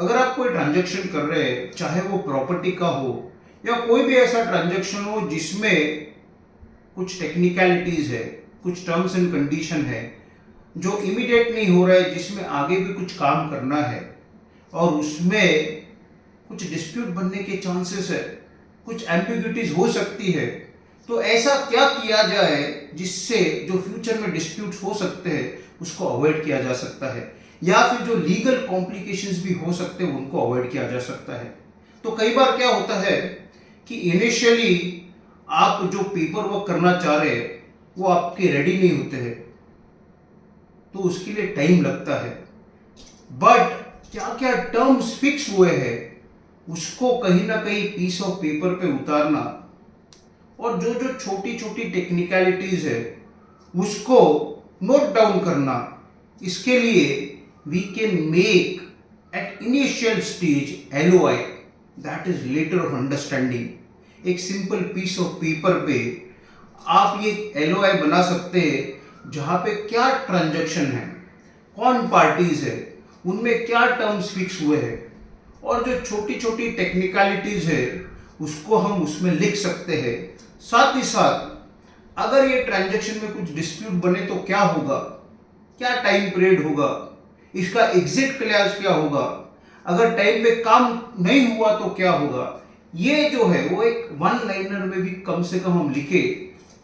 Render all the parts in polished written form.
अगर आप कोई ट्रांजैक्शन कर रहे हैं, चाहे वो प्रॉपर्टी का हो या कोई भी ऐसा ट्रांजैक्शन हो जिसमें कुछ टेक्निकलिटीज है, कुछ टर्म्स एंड कंडीशन है जो इमीडिएट नहीं हो रहा है, जिसमें आगे भी कुछ काम करना है और उसमें कुछ डिस्प्यूट बनने के चांसेस है, कुछ एम्बिग्युइटीज हो सकती है, तो ऐसा क्या किया जाए जिससे जो फ्यूचर में डिस्प्यूट्स हो सकते हैं उसको अवॉइड किया जा सकता है, या फिर जो लीगल कॉम्प्लिकेशंस भी हो सकते हैं उनको अवॉइड किया जा सकता है। तो कई बार क्या होता है कि इनिशियली आप जो पेपर वर्क करना चाह रहे हैं वो आपके रेडी नहीं होते हैं, तो उसके लिए टाइम लगता है। बट क्या क्या टर्म्स फिक्स हुए हैं उसको कहीं ना कहीं पीस ऑफ पेपर पे उतारना और जो जो छोटी छोटी टेक्निकलिटीज है उसको नोट डाउन करना, इसके लिए we can make at initial stage LOI, that is letter of understanding. एक सिंपल पीस ऑफ पेपर पे आप ये LOI बना सकते हैं जहां पे क्या ट्रांजैक्शन है, कौन पार्टीज है, उनमें क्या टर्म्स फिक्स हुए हैं और जो छोटी छोटी टेक्निकलिटीज है उसको हम उसमें लिख सकते हैं। साथ ही साथ अगर ये ट्रांजैक्शन में कुछ डिस्प्यूट बने तो क्या होगा, क्या टाइम पीरियड होगा, इसका एग्जिट क्लॉज क्या होगा, अगर टाइम पे काम नहीं हुआ तो क्या होगा, ये जो है वो एक वन लाइनर में भी कम से कम हम लिखे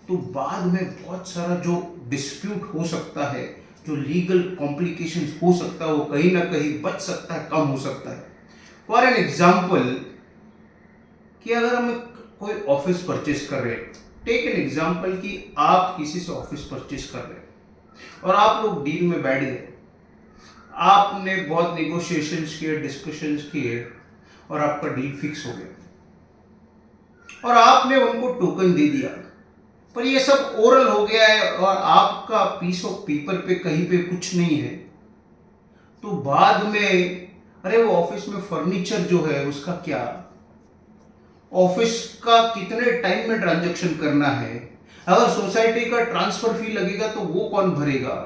तो बाद में बहुत सारा जो डिस्प्यूट हो सकता है, जो लीगल कॉम्प्लिकेशंस हो सकता है वो कहीं ना कहीं बच सकता है, कम हो सकता है। फॉर एन एग्जाम्पल कि अगर हम कोई ऑफिस परचेस कर रहे हैं, टेक एन एग्जाम्पल कि आप किसी से ऑफिस परचेस कर रहे हैं और आप लोग डील में बैठ गए, आपने बहुत नेगोशिएशंस किए, डिस्कशंस किए और आपका डील फिक्स हो गया और आपने उनको टोकन दे दिया, पर ये सब ओरल हो गया है और आपका पीस ऑफ पेपर पे कहीं पे कुछ नहीं है, तो बाद में अरे वो ऑफिस में फर्नीचर जो है उसका क्या, ऑफिस का कितने टाइम में ट्रांजैक्शन करना है, अगर सोसाइटी का ट्रांसफर फी लगेगा तो वो कौन भरेगा,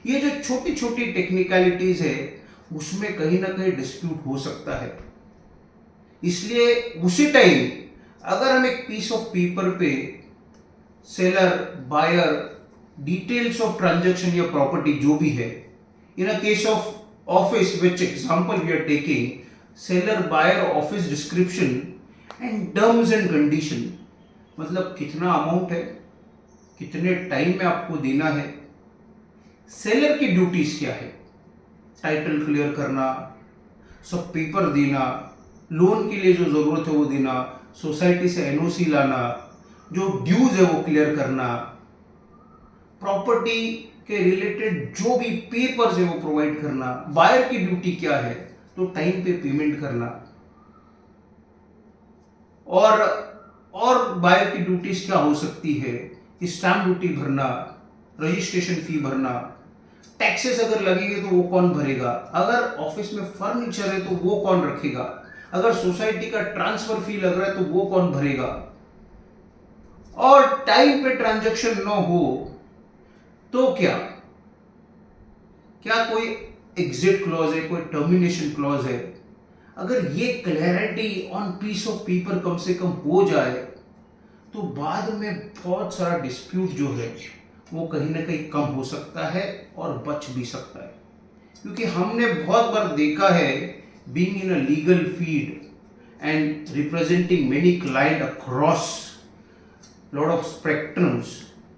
ये जो छोटी छोटी टेक्निकलिटीज है उसमें कहीं ना कहीं डिस्प्यूट हो सकता है। इसलिए उसी टाइम अगर हम एक पीस ऑफ पेपर पे seller buyer details of transaction या प्रॉपर्टी जो भी है, in a case of office which example we are taking, seller buyer office description and terms and condition, मतलब कितना अमाउंट है, कितने टाइम में आपको देना है, सेलर की ड्यूटीज क्या है, टाइटल क्लियर करना, सब पेपर देना, लोन के लिए जो जरूरत है वो देना, सोसाइटी से NOC लाना, जो ड्यूज है वो क्लियर करना, प्रॉपर्टी के रिलेटेड जो भी पेपर्स है वो प्रोवाइड करना, बायर की ड्यूटी क्या है तो टाइम पे पेमेंट करना, और बायर की ड्यूटीज क्या हो सकती है कि स्टैम्प ड्यूटी भरना, रजिस्ट्रेशन फी भरना, टैक्सेस अगर लगेंगे तो वो कौन भरेगा, अगर ऑफिस में फर्नीचर है तो वो कौन रखेगा, अगर सोसाइटी का ट्रांसफर फी लग रहा है तो वो कौन भरेगा, और टाइम पे ट्रांजैक्शन न हो तो क्या क्या कोई एग्जिट क्लॉज है, कोई टर्मिनेशन क्लॉज है, अगर ये clarity on piece of paper कम से कम हो जाए तो बाद में बहुत सारा डिस्प्यूट जो है वो कहीं ना कहीं कम हो सकता है और बच भी सकता है। क्योंकि हमने बहुत बार देखा है, being in a legal field and representing many client across lot of spectrums,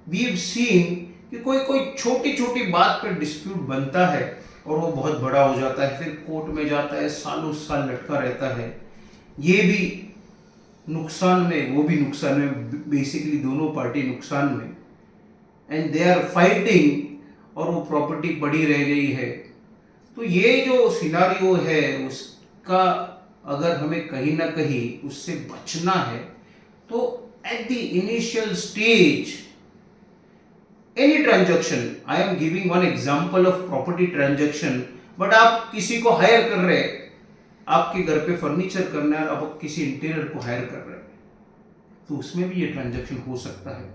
we have seen कि कोई कोई छोटी छोटी बात पर डिस्प्यूट बनता है और वो बहुत बड़ा हो जाता है, फिर कोर्ट में जाता है, सालों साल लटका रहता है, ये भी नुकसान में वो भी नुकसान में, बेसिकली दोनों पार्टी नुकसान में, एंड दे आर फाइटिंग और वो प्रॉपर्टी पड़ी रह गई है। तो ये जो सिनारियो है उसका अगर हमें कहीं ना कहीं उससे बचना है तो at the initial stage any transaction, I am giving one example of property transaction, but आप किसी को हायर कर रहे हैं, आपके घर पे फर्नीचर करना है, आप किसी इंटीरियर को हायर कर रहे हैं तो उसमें भी ये ट्रांजैक्शन हो सकता है,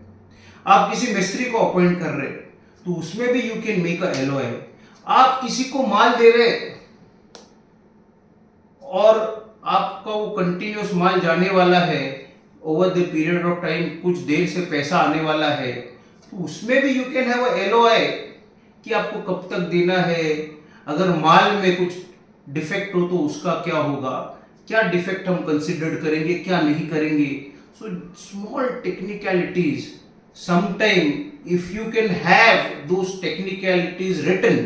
आप किसी मिस्त्री को अपॉइंट कर रहे हैं तो उसमें भी you can make a LOI, आप किसी को माल दे रहे और आपका वो कंटिन्यूस माल जाने वाला है, over the period of time कुछ देर से पैसा आने वाला है, तो उसमें भी you can have a LOI कि आपको कब तक देना है, अगर माल में कुछ डिफेक्ट हो तो उसका क्या होगा, क्या डिफेक्ट हम कंसिडर करेंगे, क्या नहीं करेंगे. So small technicalities, sometime if you can have those technicalities written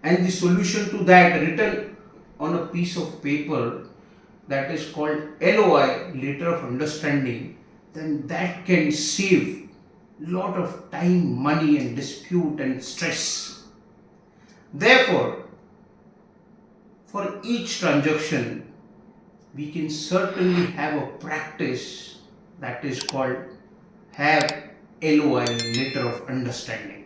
and the solution to that written on a piece of paper, that is called LOI, letter of understanding, then that can save lot of time, money and dispute and stress. Therefore, for each transaction we can certainly have a practice that is called have LOI, letter of understanding.